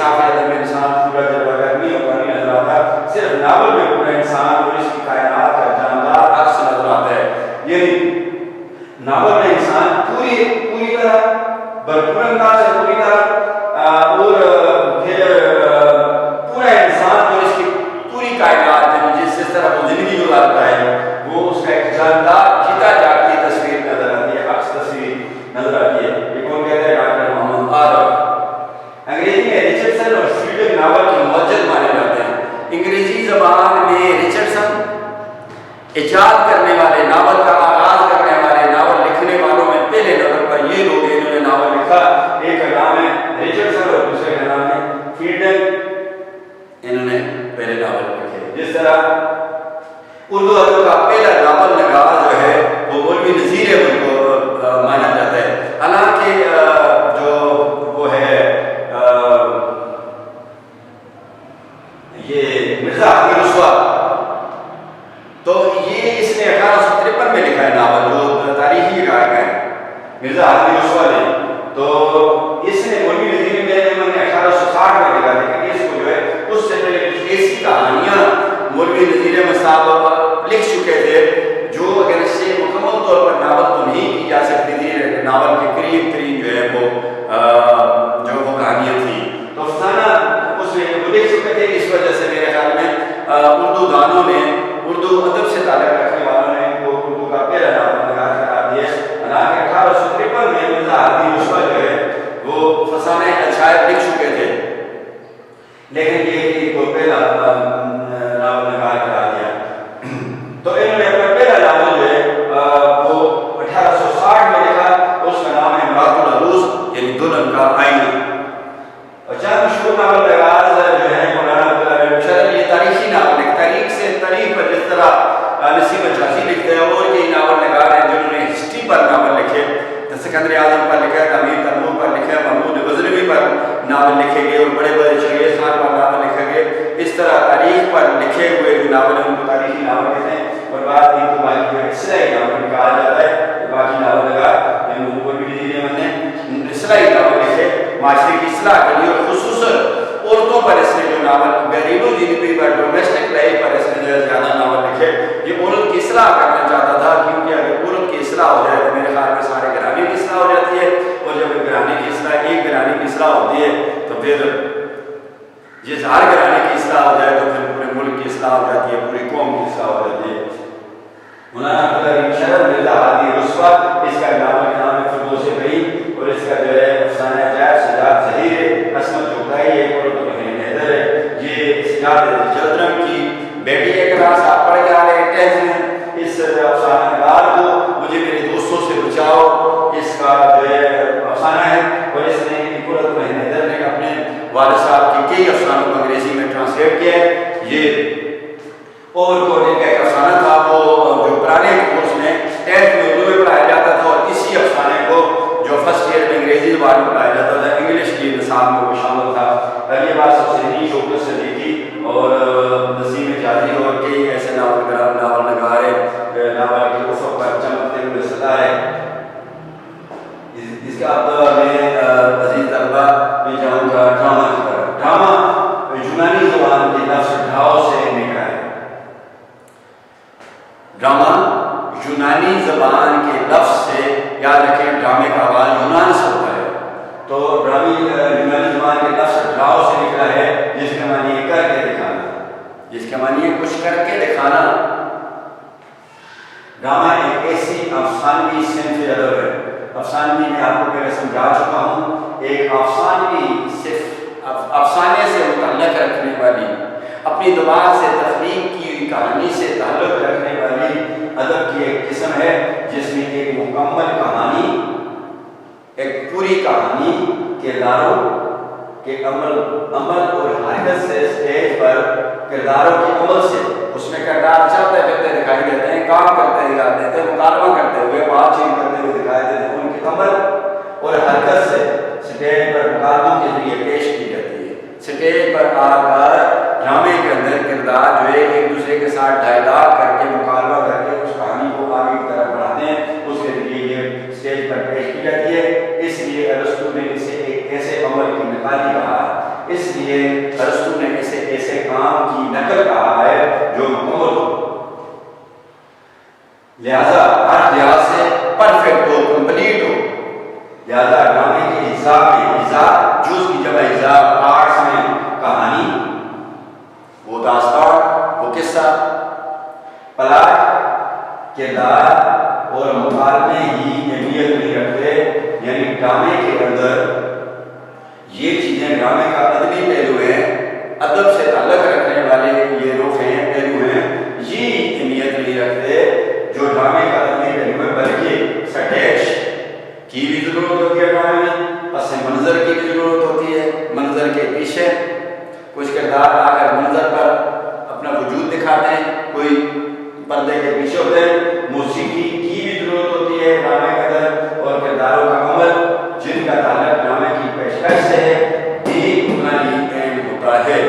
انصاف ادب میں انسان پورا جلوہ گر نہیں ہوتا نہیں نظر آتا، صرف ناول میں پورا انسان اور اس کی کائنات کا جاندار عکس نظر آتا ہے. یعنی ناول میں انسان پوری طرح بھرپور انداز سے پوری طرح اور پھر پورا انسان اور اس کی پوری کائنات جس طرح وہ زندگی گزارتا ہے وہ اس کا ایک جاندار جیتا جاگتی تصویر نظر آتی ہے، عکس تصویر نظر آتی ہے. یہ کون کہتے ہیں؟ ڈاکٹر محمد عارف. انگریزی میں ریچرڈسن اور فیلڈنگ ناول کے موجد مانے جاتے ہیں. انگریزی زبان میں ریچرڈسن ایجاد کرنے والے، ناول کا آغاز کرنے والے، ناول لکھنے والوں میں پہلے نمبر پر یہ لوگ ہیں انہوں نے ناول لکھا. ایک کا نام ہے ریچرڈسن اور دوسرے کا نام ہے فیلڈنگ. انہوں نے پہلے ناول لکھے. جس طرح اردو ادب کا پہلا ناول نگار جو ہے وہ مولوی نذیر احمد کو مانا جاتا ہے. حالانکہ جو وہ ہے یہ مرزا حبیب رسوا، تو یہ اس نے 1853 میں لکھا ہے ناول جو تاریخی کارک ہے مرزا حبیب رسوا نے. تو اس نے مولوی نذیر میں 1860 میں لکھا، لیکن اس کو جو ہے اس سے پہلے کچھ ایسی کہانیاں مولوی نذیر احمد صاحب لکھ چکے تھے جو اگر اس سے مکمل طور پر ناول تو نہیں کی جا سکتی تھی، لیکن ناول کے قریب ترین جو ہے وہ کہانیاں تھیں. تو افسانہ اس میں وہ لکھ چکے تھے. اس وجہ سے میرے خیال میں اردو دانوں نے، اردو ادب سے تعلق رکھنے والوں نے ان کو اردو کا پہلا ناول نگار قرار دیا. حالانکہ 1853 میں مرزا حبیب رسوا جو ہے وہ افسانے اشعار لکھ چکے تھے، لیکن یہ کو پہلا ناول نگار قرار دیا. تو انہوں نے اپنا پہلا ناول جو ہے وہ 1860 میں لکھا. اس کا نام ہے امراۃ العروس یعنی دلہن کا آئینہ. اور چند مشہور ناول نگار جو ہے مولانا عبداللہ مشرف، یہ تاریخی ناول ہے. تاریخ سے تاریخ پر جس طرح نسیم اجازی لکھتے ہیں، اور کئی ناول نگار ہیں جنہوں نے ہسٹری پر ناول لکھے. سکندر اعظم پر لکھا ہے، تعمیر تیمور پر لکھا ہے، محمود غزنوی پر ناول لکھے گئے، اور بڑے بڑے چنگیز خان پر ناول لکھے گئے. اس طرح تاریخ پر لکھے ہوئے جو ناول ہیں ان کو تاریخی ناول کہتے ہیں. اور بعد میں تو باقی جو اصلاحی ناول کہا جاتا ہے. باقی ناول نگار مولوی نذیر احمد نے اصلاحی ناول لکھے معاشرے کی اصلاح کے لیے، اور خصوصاً عورتوں پر اس نے جو ناول گھریلو زندگی پر، ڈومیسٹک لائف پر اس نے جو ہے زیادہ ناول لکھے. یہ عورت کی اصلاح کرنا چاہتا تھا، کیونکہ اگر عورت کی اصلاح ہو جائے تو میرے خیال میں سارے گھرانے کی اصلاح ہو جاتی ہے. اور جب گھرانے کی اصلاح، ایک گھرانے کی اصلاح ہوتی ہے تو پھر جس ہر گھرانے کی اصلاح ہو جائے تو پھر پورے ملک کی اصلاح ہو جاتی ہے، پوری قوم کی اصلاح ہو جاتی ہے. مولانا عبداللہ مشرف مرزا حبیب رسوا، اس کا ناول کا نام ہے فردوس بہی، اور اس کا جو ہے افسانہ عجائب سجاد ظہیر ہے. عصمت چوگتائی ہے، اور تو بہن حیدر ہے. یہ سجاد جلدرم کی بیٹی ہے. کلاس آپ پڑھ کے آ رہے ہیں ٹیسٹ اس افسانہ نگار کو مجھے میرے دوستوں سے بچاؤ، اس کا جو ہے افسانہ ہے. اور اس نے قرۃ بہن حیدر نے اپنے والد صاحب کی کئی افسانوں کو انگریزی میں ٹرانسلیٹ کیا ہے. یہ اور کو کا ایک افسانہ تھا وہ جو پرانے کورس میں ٹینتھ میں اردو میں پڑھایا جاتا تھا، اور اسی افسانے کو جو فرسٹ ایئر میں انگریزی زبان میں پڑھایا جاتا تھا، انگلش کی نصاب میں وہ شامل تھا. یہ بات سب سے نہیں شوکت سے دیکھی. اور نسیم اجازی اور کئی ایسے ناول نگار ہیں، ناول کے افق پر چمکتے ہوئے ستارے. اس کا اب میں عزیز طلبہ میں جاؤں گا ڈرامہ کی طرف. ڈرامہ یونانی زبان کے لفظ ڈراؤ سے نکلا ہے. ڈرامہ یونانی زبان کے لفظ سے، یاد رکھیں ڈرامے کا آغاز یونان سے ہوتا ہے. تو ڈرامی یونانی زبان کے لفظ ڈراؤ سے نکلا ہے، جس کا معنی ہے کر کے دکھانا، جس کا معنی ہے کچھ کر کے دکھانا. ڈرامہ ایک ایسی افسانوی صنف ادب ہے. افسانوی میں آپ کو پہلے سمجھا چکا ہوں، ایک افسانوی صرف افسانے سے متعلق رکھنے والی، اپنی زبان سے تخلیق کی ہوئی کہانی سے تعلق رکھنے والی ادب کی ایک قسم ہے، جس میں ایک مکمل کہانی، ایک پوری کہانی کرداروں کے عمل اور حرکت سے اسٹیج پر کرداروں کے عمل سے، اس میں کردار چلتے پھرتے دکھائی دیتے ہیں، کام کرتے دکھائی دیتے ہیں، مکالمہ کرتے ہوئے، بات چیت کرتے ہوئے دکھائی دیتے ہیں. ان کے عمل اور حرکت سے اسٹیج پر مکالموں کے ذریعے پیش کی جاتی ہے. اسٹیج پر آ کر ڈرامے کے اندر کردار جو ہے ایک دوسرے کے ساتھ ڈائلاگ کر کے، مکالمہ کر کے اس کہانی کو آگے کی طرف بڑھاتے ہیں. اس کے ذریعے یہ اسٹیج پر پیش کی جاتی ہے. اس لیے ارسطو نے اسے ایک ایسے عمل کی مثالی کہا. اس لیے ارسطو نے ایسے کام کی نقل کہا ہے جو مکمل ہو، لہذا ہر لحاظ سے پرفیکٹ ہو، کمپلیٹ ہو. لہذا ڈرامے کے اجزاء میں جز کی جگہ اجزاء، پارٹس میں کہانی، وہ داستان، وہ قصہ، پلاٹ، کردار اور مکالمے ہی اہمیت نہیں رکھتے. یعنی ڈرامے کے اندر یہ چیزیں، ڈرامے کا ادبی پہلو ہے، ادب سے تعلق رکھنے والے یہ رخ ہیں، پہلو ہیں، یہ اہمیت نہیں رکھتے جو ڈرامے کا ادبی پہلو ہے، بلکہ سٹیج کی بھی ضرورت ہوتی ہے ڈرامے میں، پس منظر کی بھی ضرورت ہوتی ہے. منظر کے پیچھے کچھ کردار آ کر منظر پر اپنا وجود دکھاتے ہیں، کوئی پردے کے پیچھے ہوتے ہیں. موسیقی کی بھی ضرورت ہوتی ہے ڈرامے کے اندر، اور کرداروں کا عمل جن کا تعلق ڈرامے کی پیشکش سے ہے بھی اتنا ہی اہم ہوتا ہے.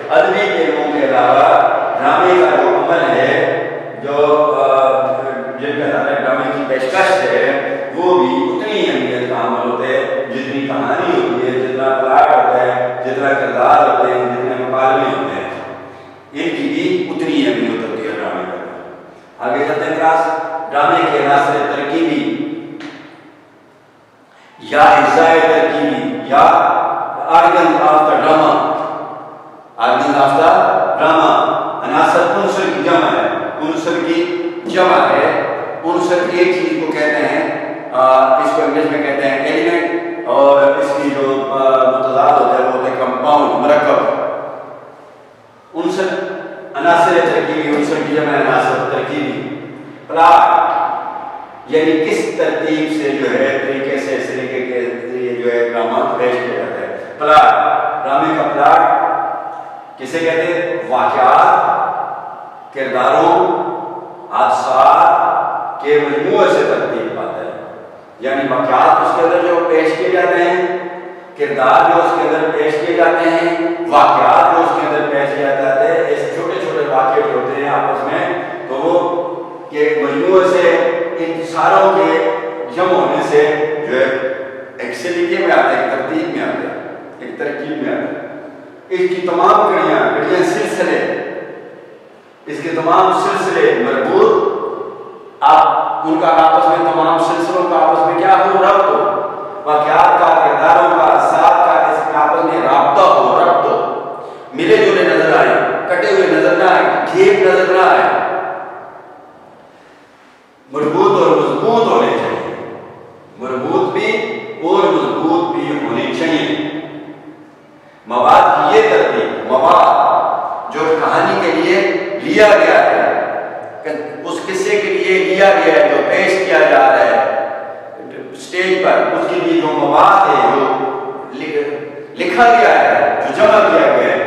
ادبی پہلوؤں کے علاوہ ڈرامے کا جو عمل ہے، جو جن کا تعلق ڈرامے کی پیشکش سے ہے، وہ بھی اتنی اہمیت کا عمل ہوتا ہے جتنی کہانی ہوتی ہے، جتنا پلاٹ ہوتا ہے، جتنا کردار ہوتے ہیں، جتنے مکالمے ہوتے ہیں، ان کی بھی اتنی اہمیت ہوتی ہے ڈرامے کا. آگے چلتے ہیں کلاس. ڈرامے کے عناصر ترکیبی یا اجزاء ترکیبی یا organ of the drama. Organ of the drama عناصر عنصر کی جمع ہے، عنصر کی جمع ہے. عنصر ایک چیز کو کہتے ہیں، اس کو انگلش میں کہتے ہیں ایلیمنٹ، اور اس کی جو متضاد ہوتا ہے وہ ہوتا ہے کمپاؤنڈ، مرکب. عنصر عناصر ترکیبی، عنصر کی جمع عناصر ترکیبی. پلاٹ یعنی کس ترتیب سے جو ہے، طریقے سے، اس طریقے کے ذریعے جو ہے ڈرامہ پیش کیا جاتا ہے. پلاٹ، ڈرامے کا پلاٹ کسے کہتے ہیں؟ واقعات، کرداروں، حادثات کے مجموعے سے ترتیب پاتا ہے. یعنی واقعات اس کے اندر جو پیش کیے جاتے ہیں، کردار جو اس کے اندر پیش کیے جاتے ہیں، واقعات جو اس کے اندر پیش کیا جاتا ہے، ایسے چھوٹے چھوٹے واقعے جو ہوتے ہیں آپس میں، تو وہ کے مجموعے سے، ان ساروں کے جمع ہونے سے جو ہے ایک سلیقے میں آتا ہے، ایک ترتیب میں آتا ہے، ایک ترکیب میں آتا ہے. اس کی تمام کڑیاں سلسلے، اس کے تمام سلسلے مربوط، آپ ان کا آپس میں، تمام سلسلوں کا آپس میں کیا ہو؟ ربط ہو. واقعات کا، کرداروں کا، ساتھ کا، اس میں آپس میں رابطہ ہو، ربط ہو، ملے جلے نظر آئے، کٹے ہوئے نظر نہ آئے، گھیپ نظر نہ آئے، مربوط اور مضبوط ہونے چاہیے. مربوط بھی اور مضبوط بھی ہونی چاہیے. مواد کی یہ ترتیب، مواد جو کہانی کے لیے لیا گیا ہے، اس قصے کے لیے لیا گیا ہے، جو پیش کیا جا رہا ہے اسٹیج پر، اس کے لیے جو مواد ہے، جو لکھا گیا ہے، جو جمع کیا گیا ہے،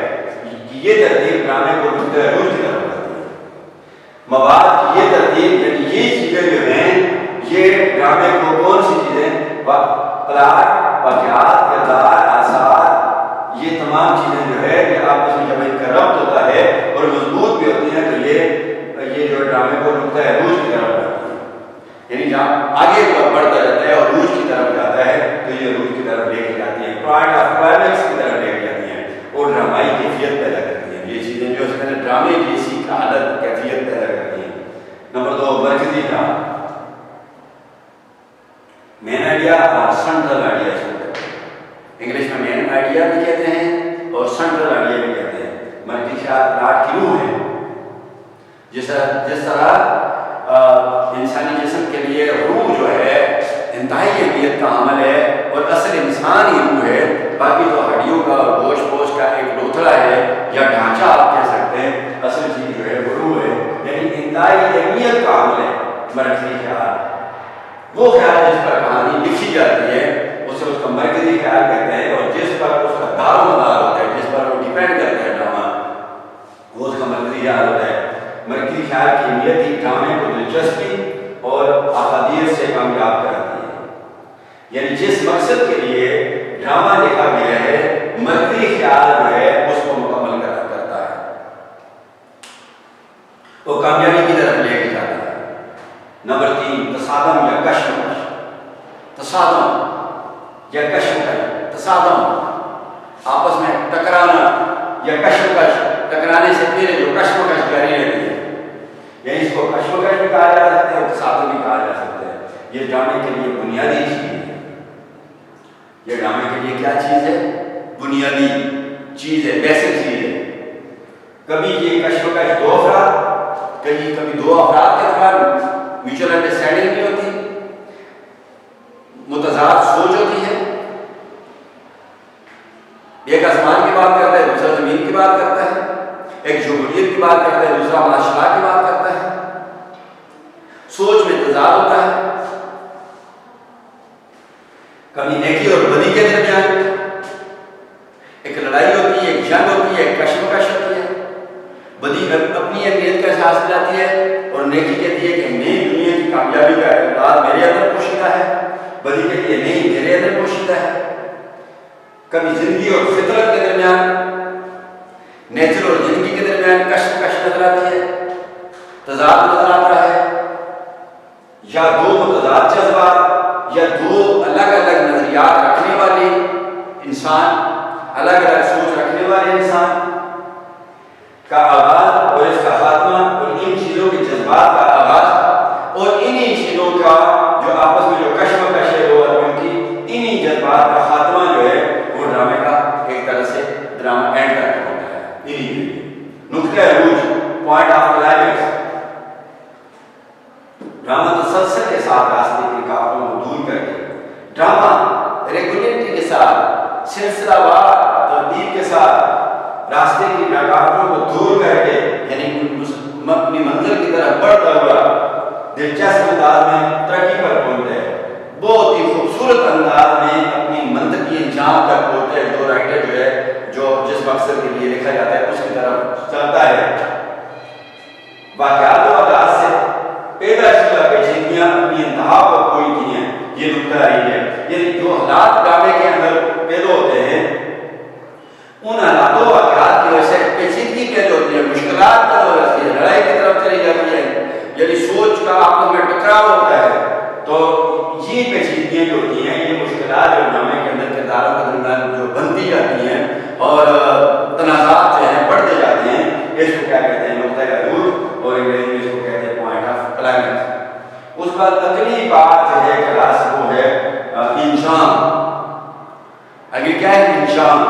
یہ ترتیب ڈرامے کو نقطۂ عروج کی طرف بڑھتی ہے. مواد کی یہ ترتیب، یعنی یہ چیزیں جو ہیں، یہ ڈرامے کو کون سی چیزیں؟ پلاٹ، واقعات، کردار، آثار، یہ تمام چیزیں جو ہے کہ آپس میں جب ان کا ربط ہوتا ہے اور مضبوط بھی ہوتی ہیں، تو یہ جو ڈرامے کو نقطۂ عروج کی طرف بڑھتی ہے. یعنی جہاں آگے بڑھتا جاتا ہے اور عروج کی طرف جاتا ہے، تو یہ عروج کی طرف لے کے جاتی ہیں، پوائنٹ آف کلائمیکس کی طرف لے کے جاتی ہیں اور ڈرامائی کیفیت پیدا کرتی ہیں. یہ چیزیں جو اس میں ڈرامے کی اسی حالت، کیفیت پیدا کرتی ہیں. نمبر 2، مرکزی ڈرامہ. مین آئیڈیا اور سینٹرل آئیڈیا اس کو کہتے ہیں. انگلش میں مین آئیڈیا بھی کہتے ہیں اور سینٹرل آئیڈیا بھی کہتے ہیں. مرکزی پلاٹ کی روح ہے. جس طرح انسانی جسم کے لیے روح جو ہے انتہائی اہمیت کا عمل ہے اور اصل انسان ہی روح ہے، باقی تو ہڈیوں کا اور گوشت پوش کا ایک لوتھڑا ہے یا ڈھانچہ آپ کہہ سکتے ہیں. اصل چیز جو ہے وہ روح ہے، یعنی انتہائی اہمیت کا عمل ہے مرکزی خیال. وہ خیال جس پر کہانی لکھی جاتی ہے اسے اس کا مرکزی خیال کہتے ہیں، اور جس پر اس کا دار و مدار ہوتا ہے، جس پر وہ ڈیپینڈ کرتا ہے ڈرامہ، وہ اس کا مرکزی خیال ہوتا ہے. مرکزی خیال کی اہمیت ہی ڈرامے کو دلچسپی اور افادیت سے کامیاب کراتی ہے. یعنی جس مقصد کے لیے ڈرامہ لکھا گیا ہے، مرکزی خیال جو ہے اس کو مکمل کرتا ہے، وہ کامیابی کی طرف لے کے جاتا ہے. نمبر 3، تصادم یا کشمکش. تصادم یا کشمکش. تصادم آپس میں ٹکرانا یا کشمکش، ٹکرانے سے پہلے جو کشمکش جاری رہتی ہے، یعنی اس کو کشمکش بھی کہا جا سکتا ہے اور تصادم بھی کہا جا سکتا ہے. یہ ڈرامے کے لیے بنیادی چیز ہے. یہ ڈرامے کے لیے کیا چیز ہے؟ بنیادی چیز ہے، بیسک چیز ہے. کبھی یہ کشمکش دو افراد، کبھی دو افراد کے درمیان میوچل انڈرسٹینڈنگ نہیں ہوتی، متضاد سوچ ہوتی ہے. ایک آسمان کی بات کرتا ہے، دوسرا زمین کی بات کرتا ہے. ایک جمہوریت کی بات کرتا ہے، دوسرا معاشرہ کی بات کرتا ہے. سوچ میں تضاد ہوتا ہے. کبھی نیکی اور بدی کے درمیان ایک لڑائی ہوتی ہے، ایک جنگ ہوتی ہے، ایک کشمکش ہوتی ہے. بدی اپنی اہمیت کا احساس دلاتی ہے اور نیکی کہتی ہے کہ نہیں، دنیا کی کامیابی کا اعتقاد میرے اندر پوشیدہ ہے. بدی کہتی ہے نہیں، میرے اندر پوشیدہ ہے. کبھی زندگی اور فطرت کے درمیان، نیچر اور زندگی کے درمیان کشمکش نظر آتی ہے، تضاد نظر آتا ہے. یا دو متضاد جذبات یا دو الگ الگ نظریات رکھنے والے انسان، الگ الگ سوچ رکھنے والے انسان کا آغاز اور اس کا خاتمہ، اور ان چیزوں کے جذبات کا آغاز اور انہی چیزوں کا جو آپس میں جو کشمکش ہے وہ ان کی انہی جذبات کا خاتمہ جو ہے وہ ڈرامے کا ایک طرح سے ڈرامہ اینڈ تک ہوتا ہے. انہی نقطۂ عروج، پوائنٹ آف کلائمیکس. ڈرامہ تسلسل کے ساتھ راستے کی رکاوٹوں کو دور کر کے، ڈرامہ ریگولیٹی کے ساتھ، سلسلہ وار ترتیب کے ساتھ راستے کی رکاوٹوں کو دور کر کے، یعنی اپنی منزل کی طرف بڑھتا ہوا دلچسپ انداز میں ترقی پر پہنچتا ہے. بہت ہی خوبصورت انداز میں اپنی منطقی انجام تک پہنچتا ہے. جو رائٹر جو ہے، جو جس مقصد کے لیے لکھا جاتا ہے اس کی طرف چلتا ہے. واقعات و حالات سے پیدا شدہ پیچیدگیاں اپنی انتہا کو پوری کی ہیں. یہ نقطہ ہے. یعنی جو حالات ڈرامے کے اندر پیدا ہوتے ہیں، ان حالات و واقعات کی وجہ سے پیچیدگی پیدا ہوتی ہے، مشکلات پیدا ہو جاتی ہے، لڑائی کی طرف چلی جاتی ہے، یعنی سوچ کا آپس میں ٹکراؤ ہوتا ہے. تو یہ پیچیدگیاں جو ہوتی ہیں، یہ مشکلات جو ڈرامے کے اندر کرداروں کے درمیان جو بنتی جاتی ہیں اور تنازعات جو ہیں بڑھتے جاتے ہیں، اس کو کیا کہتے ہیں؟ نقطۂ عروج، اور انگریزی میں اس کو کہتے ہیں پوائنٹ آف کلائمیکس. اس بعد اگلی بات جو ہے کلاس وہ ہے انجام. اگر کیا ہے انجام؟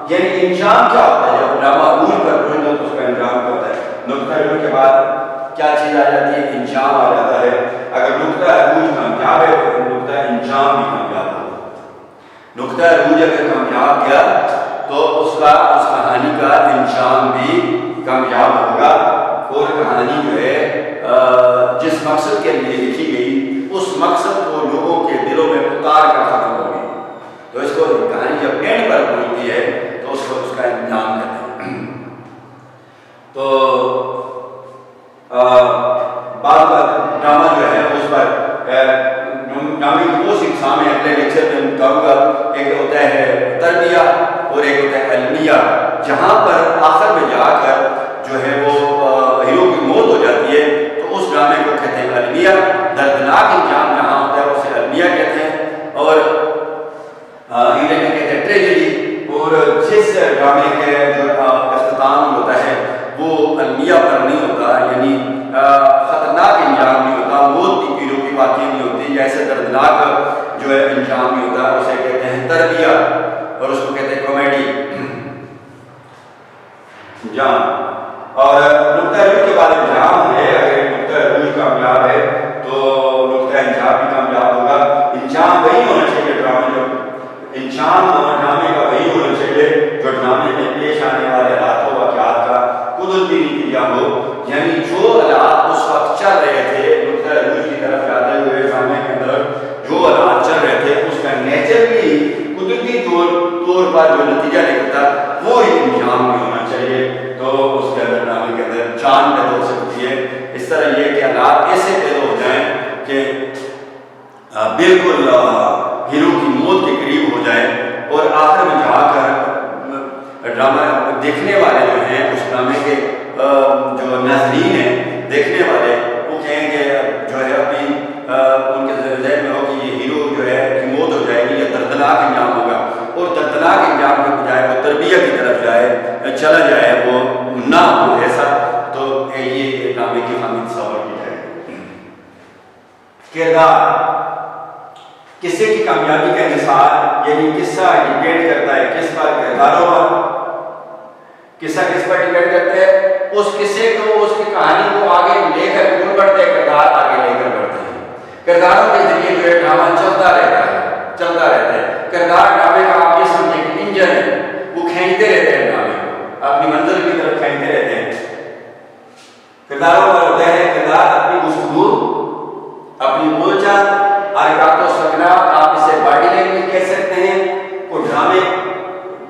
یعنی انجام کیا ہوتا ہے؟ جب ڈرامہ عروج پر پہنچتا ہے تو اس کا انجام کیا ہوتا ہے؟ نقطۂ عروج کے بعد کیا چیز آ جاتی ہے؟ انجام آ جاتا ہے. اگر نقطۂ عروج کامیاب ہے تو نقطۂ انجام بھی کامیاب ہوگا. نقطۂ عروج اگر کامیاب گیا تو اس کہانی کا انجام بھی کامیاب ہوگا، اور کہانی جو ہے جس مقصد کے لیے لکھی گئی اس مقصد کو لوگوں کے دلوں میں اتار کر ختم ہوگی. تو اس کو کہانی جب اینڈ پر پہنچتی ہے تو اس کو اس کا انجام کہتے ہیں. تو بعض ڈرامہ جو ہے اس پر ڈرامے کی دو اقسام ہیں. اگلے لیکچر میں میں کہوں گا، ایک ہوتا ہے تربیہ اور ایک ہوتا ہے علمیہ، جہاں پر آخر میں جا کر جو ہے وہ ہیرو کی موت ہو جاتی ہے تو اس ڈرامے کو کہتے ہیں علمیہ. دردناک انجام جہاں ہوتا ہے اسے علمیہ کہتے ہیں. اور انگلش میں کہتے ہیں ٹریجڈی. اور جس ڈرامے کے جو اختتام ہوتا ہے وہ علمیہ پر نہیں ہوتا، یعنی خطرناک انجام نہیں ہوتا، موت کی ہیرو کی واقعی نہیں ہوتی، ایسے دردناک جو ہے انجام نہیں ہوتا، اسے کہتے ہیں تربیہ، اور اس کو کہتے ہیں کامیڈی جان. اور نقطۂ عروج کے بعد انجام ہے. اگر نقطۂ عروج کامیاب ہے تو نقطۂ انجام بھی کامیاب ہوگا. انجام وہی ہونا چاہیے انجام ڈرامے کا وہی ہونا چاہیے جو ڈرامے میں پیش آنے والے حالات و واقعات کا قدرتی نتیجہ ہو. یعنی جو حالات اس وقت چل رہے تھے، نقطۂ عروج کی طرف جاتے ہوئے ڈرامے کے اندر جو حالات چل رہے تھے اس کا نیچرلی قدرتی طور پر جو نتیجہ نکلتا وہ ہی انجام بھی ہونا چاہیے. تو اس کے اندر ڈرامے کے اندر جان پیدا ہو سکتی ہے. اس طرح یہ کہ حالات ایسے پیدا ہو جائیں کہ بالکل ہیرو کی موت کے قریب ہو جائے، اور آخر میں جا کر ڈرامہ دیکھنے والے جو ہیں، اس ڈرامے کے جو ناظرین ہیں، دیکھنے والے، وہ کہیں گے جو ہے اپنی ان کے ذہن میں ہو کہ یہ ہیرو جو ہے کی موت ہو جائے گی، یہ دردناک انجام ہوگا. اور دردناک انجام کے بجائے وہ چلا جائے وہ نہ ہو ایسا، تو یہ ڈرامے کی خامی تصور کی جائے۔ کردار قصے کی کامیابی کا انحصار، یعنی قصہ ڈیپینڈ کرتا ہے کس پر؟ کرداروں پر۔ قصہ کس پر ڈیپینڈ کرتا ہے؟ اس قصے کو، اس کی کہانی کو آگے لے کر کون بڑھتے ہیں؟ کردار آگے لے کر بڑھتے ہیں۔ کرداروں کے ذریعے جو ہے ڈرامہ چلتا رہتا ہے۔ کردار ڈرامے کا آپ یہ سمجھیں کہ انجن ہے، وہ کھینچتے رہتے ہیں ڈرامے کو، اپنی منزل کی طرف کھینچتے رہتے ہیں۔ کرداروں پر ہوتا ہے، کردار اپنی گفتگو، اپنی بول چال، حرکات و سکنات، آپ اسے باڈی لینگویج کہہ سکتے ہیں، کو ڈرامے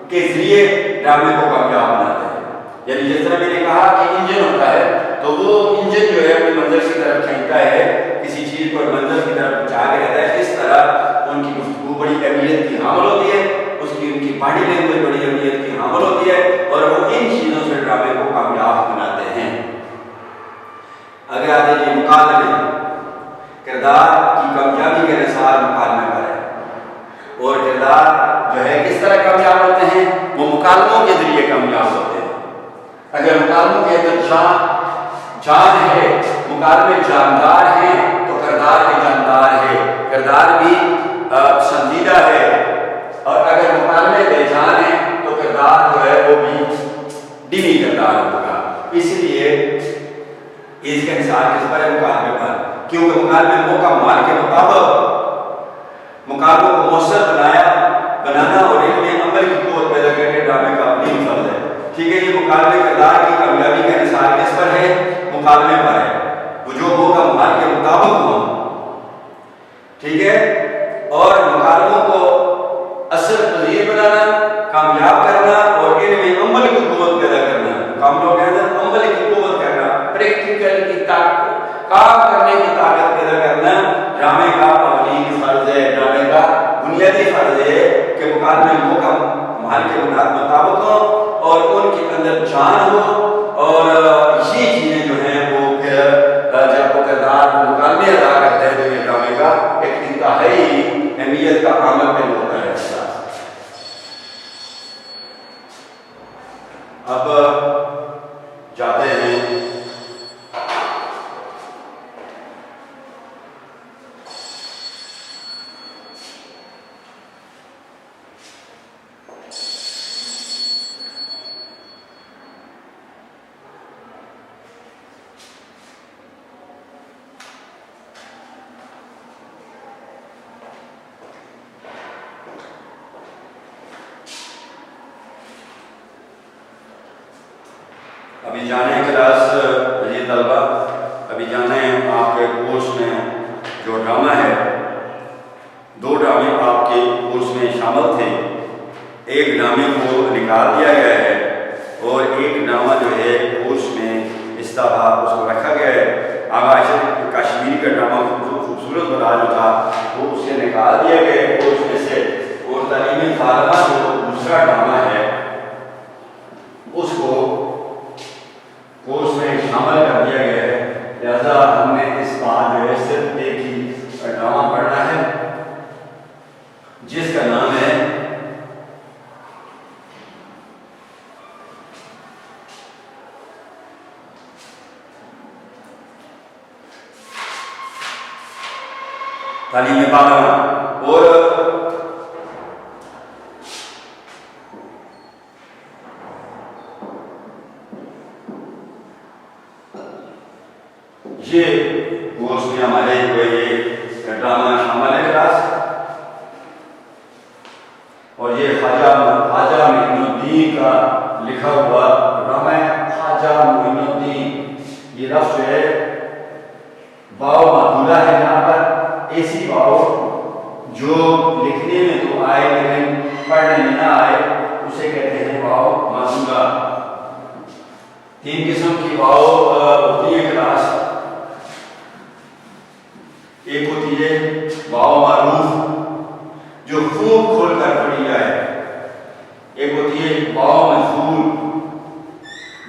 کے ذریعے ڈرامے کو کامیاب بناتے ہیں۔ یعنی جس طرح میں نے کہا کہ انجن ہوتا ہے، تو وہ انجن جو ہے اپنی منزل کی طرف کھینچتا ہے، کسی چیز کو منزل کی طرف پہنچا کے رہتا ہے۔ اس طرح ان کی گفتگو بڑی اہمیت کی حامل ہوتی ہے، ان کی باڈی لینگویج بڑی اہمیت کی حامل ہوتی ہے، اور وہ ان چیزوں سے ڈرامے کو کامیاب بناتے ہیں۔ اگر آتے ہیں مکالمے، کردار کی کامیابی کا انحصار مکالمے پر ہے، اور کردار جو ہے کس طرح کامیاب ہوتے ہیں؟ وہ مکالموں کے ذریعے کامیاب ہوتے ہیں۔ اگر مکالموں کے اندر جان ہے، مکالمے جاندار ہیں، تو کردار بھی جاندار ہے، کردار بھی پسندیدہ ہے۔ اور اگر مکالمے بے جان ہیں تو کردار جو ہے وہ بھی ڈیمی کردار ہوگا۔ اس لیے اس کا انحصار کس پر ہے؟ مکالمے پر، کیونکہ مکالمے موقع مال کے مطابق مکالموں کو مؤثر بنانا اور علم عمل کی قوت پیدا کرنے ڈرامے کا اپنی فرض ہے۔ ٹھیک ہے، یہ مکالمے کردار کی کامیابی کا انحصار کس پر ہے؟ مکالمے پر ہے، وہ جو موقع مال کے مطابق ہو۔ ٹھیک ہے، اور مکالموں کو اثر پذیر بنانا، کامیاب کرنا، اور علم عمل کی قوت پیدا کرنا، مکالموں کے اندر عمل کی قوت کرنا، پریکٹیکل کی طاقت، کام کرنے کی طاقت پیدا کرنا ڈرامے کا اولین فرض ہے، ڈرامے کا بنیادی فرض ہے کہ مکالمے موقع مال کے مطابق ہو اور ان کے اندر جان ہو، اور یہ چیزیں جو ہیں وہ پھر جب وہ کردار مکالمے ادا کرتے ہیں تو یہ ڈرامے کا ایک انتہائی اہمیت کا عامل پہلو ہوتا ہے۔ اب جاتے ہیں ابھی جانے کلاس یہ طلبہ ابھی جانے آپ کے کورس میں جو ڈرامہ ہے، 2 ڈرامے آپ کے کورس میں شامل تھے، ایک ڈرامے کو نکال دیا گیا ہے اور ایک ڈرامہ جو ہے کورس میں اس طرح اس کو رکھا گیا ہے۔ آغا کشمیری کا ڈرامہ جو خوبصورت بنا جو تھا وہ اسے نکال دیا گیا ہے کورس میں سے، اور تعلیمی طالبہ جو دوسرا ڈرامہ ہے اس کو کورس میں شامل کر دیا گیا ہے۔ لہذا ہم نے اس بار جو ہے صرف ایک ہی ڈرامہ پڑھنا ہے جس کا نام ہے تعلیم پاکانہ، اور یہ کورس میں ہمارے یہ ڈرامہ شامل ہے کلاس، اور یہ خواجہ معین الدین کا لکھا ہوا ڈرامہ ہے۔ خواجہ معین الدین، یہ لفظ جو ہے واو مادھورا ہے یہاں پر، ایسی واو جو لکھنے میں تو آئے لیکن پڑھنے میں نہ آئے، اسے کہتے ہیں واو مادھورا۔ 3 قسم کی واو ہوتی ہے کلاس، ایک ہوتی ہے واو معروف جو خوب کھول کر پڑھی جائے، ایک ہوتی ہے واو مجہول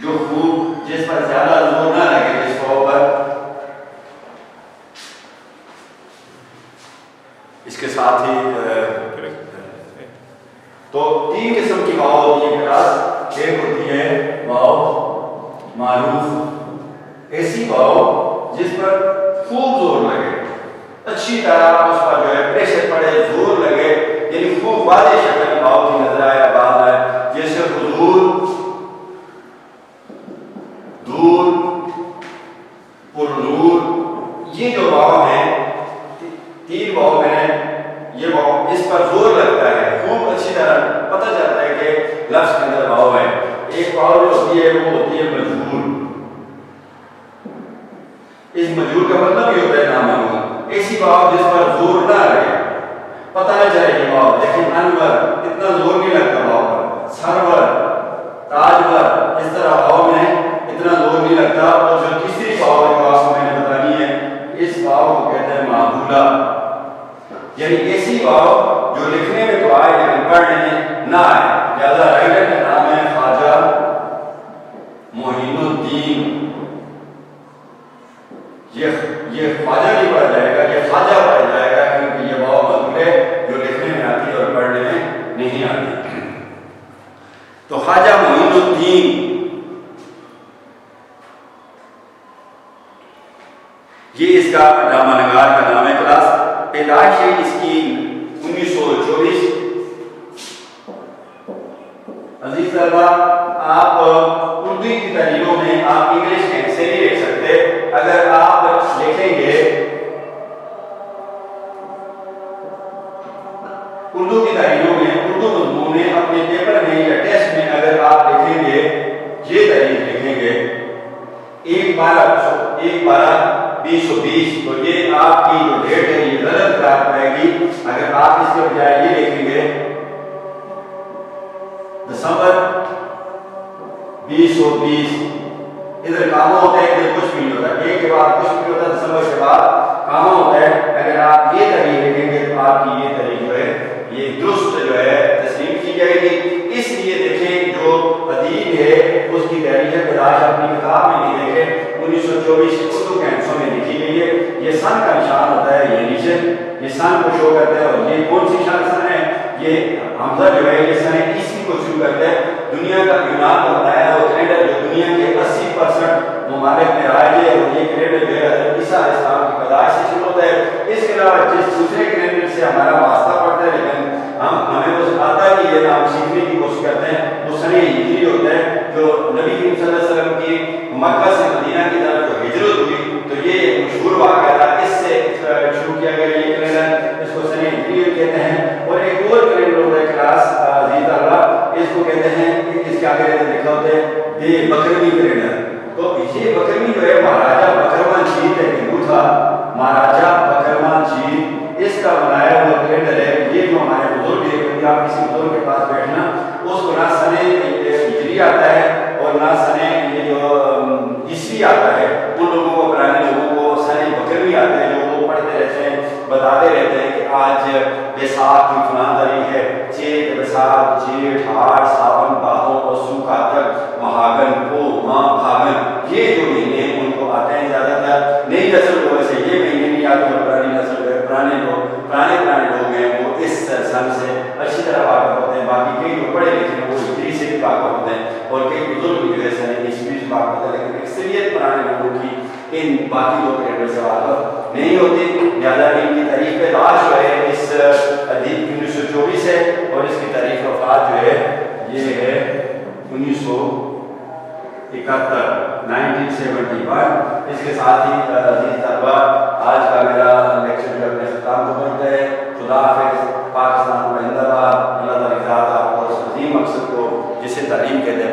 جو خوب جس پر زیادہ زور نہ لگے، جس واو پر اس کے ساتھ ہی تو 3 قسم کی واو ہوتی ہے کلاس۔ جس پر خوب زور لگے، اچھی طرح اس پر جو ہے پریشر پڑے، زور لگے، یعنی خوب واضح شکل واو کی نظر آئے، آواز آئے، جیسے حضور، دور، پرنور، یہ جو واو ہیں، تین واو میں نے یہ واو اس پر زور لگتا ہے، خوب اچھی طرح پتہ چلتا ہے کہ لفظ کے اندر واو ہے۔ ایک واو جو ہوتی ہے وہ ہوتی ہے مجہول، اس مجہول کا مطلب یہ ہوتا ہے نامعلوم، ایسی واو جس پر زور نہ لگے، پتہ نہ چلے یہ واو، لیکن انور اتنا زور نہیں لگتا واو پر، سرور، تاجور، اس طرح واو میں اتنا زور نہیں لگتا۔ اور جو تیسری واو جو آپ کو میں نے بتانی ہے، اس واو کو کہتے ہیں معقولہ، یعنی ایسی واو جو لکھنے میں تو آئے لیکن پڑھنے میں نہ آئے۔ لہذا رائٹر کا نام ہے خواجہ معین الدین، یہ خواجہ نہیں پڑھا جائے گا، یہ خواجہ پڑھا جائے گا، کیونکہ یہ واو معقول ہے جو لکھنے میں آتی ہے اور پڑھنے میں نہیں آتی۔ تو خواجہ معین الدین یہ اس کا ڈرامہ نگار کا نام ہے۔ کلاس پیدائش ہے اس کی 1924۔ عزیز طلبہ، آپ اردو کی تحریروں میں آپ انگلش میں ایسے نہیں لکھ سکتے۔ اگر آپ لکھیں گے اردو کی تحریروں میں، اردو مضمون میں، اپنے پیپر میں یا ٹیسٹ میں اگر آپ لکھیں گے، یہ تحریر لکھیں گے 1/12/2020، تو یہ آپ کی جو ڈیٹ ہے یہ غلط قرار پائے گی۔ اگر آپ اس کے بجائے یہ لکھیں گے دسمبر 2020، ادھر کاموں ہوتا ہے، ادھر کچھ بھی نہیں ہوتا، ایک کے بعد کچھ بھی ہوتا ہے، دسمبر کے بعد کاموں ہوتا ہے۔ اگر آپ یہ تحریر لکھیں گے تو آپ کی یہ تحریر جو ہے یہ درست جو ہے تسلیم کی جائے گی۔ اس لیے دیکھیں جو ادیب ہے اس کی تحریر پیدائش اپنی کتاب میں نہیں دیکھیں، 1924 اردو کے ہندسوں میں لکھی گئی ہے۔ یہ سن کا نشان ہوتا ہے، یہ نیچے یہ سن کو شو کرتا ہے، اور یہ کون سی سن ہے؟ یہ حمزہ جو ہے یہ سن عیسوی کو شروع کرتا ہے۔ دنیا کا یونان کا بنایا وہ کیلنڈر جو دنیا کے 80% ممالک میں رائج ہے، اور یہ کیلنڈر جو ہے حضرت عیسیٰ علیہ السلام کی پیدائش سے شروع ہوتا ہے۔ اس کے علاوہ جس دوسرے کیلنڈر سے ہمارا واسطہ پڑتا ہے، لیکن ہمیں وہ آتا ہے کہ یہ ہم سیکھنے کی کوشش کرتے ہیں، وہ سن ہجری ہوتا ہے، جو نبی کریم صلی اللہ علیہ وسلم کی مکہ سے مدینہ کی طرف جو ہجرت ہوئی، تو یہ ایک مشہور واقعہ تھا، اس سے شروع کیا گیا یہ کیلنڈر، اس کو سن ہجری کہتے ہیں۔ اور ایک اور کیلنڈر ہوتا ہے کلاس عزیز اللہ، اس کو کہتے ہیں، اس کے آگے لکھا ہوتا ہے دے بکروی کیلنڈر۔ تو یہ بکروی جو ہے مہاراجہ بکرمان جیت ایک ہندو تھا، مہاراجہ بکرمان جیت، اس کا بنایا ہوا کیلنڈر ہے۔ یہ جو ہمارے بزرگ ہے، کبھی آپ کسی بزرگ کے پاس بیٹھنا، اس کو نہ سن ہجری آتا ہے اور نہ سن یہ جو عیسوی آتا ہے، ان لوگوں کو، پرانے لوگوں کو سن بکروی آتا ہے، جو وہ پڑھتے رہتے ہیں، بتاتے رہتے ہیں کہ آج بیساکھ کی فلاں تاریخ ہے، چیت، بیساکھ، جیٹھ، ہاڑ، ساون، بھادو، پسو، کارتک، مہاگن، پو، ماہ، پھاگن، یہ جو مہینے ہیں ان کو آتے ہیں۔ زیادہ تر نئی نسل کو ویسے یہ مہینے نہیں آتے، اور پرانی نسل جو ہے پرانے لوگ ہیں وہ اس سن سے اچھی طرح واقف ہوتے ہیں۔ باقی کئی جو پڑھے لکھے ہیں وہ ہجری سے بھی واقف ہوتے ہیں، اور کئی بزرگ جو ہے سن عیسوی سے واقف ہوتے ہیں، لیکن اکثریت پرانے لوگوں کی ان باقی دو کیلنڈر سے واقف نہیں ہوتی۔ لہٰذا ان کی تاریخ پیدائش جو ہے اس ادیب کی 1924 ہے، اور اس کی تاریخ وفات جو ہے یہ ہے 1971۔ اس کے ساتھ ہی عزیز طلبہ آج کا میرا لیکچر جو اپنے اختتام کو پہنچتا ہے۔ خدا حافظ، پاکستان زندہ باد۔ اللہ تعالیٰ کی ذات آپ کو اس عظیم مقصد کو جسے تعلیم کہتے ہیں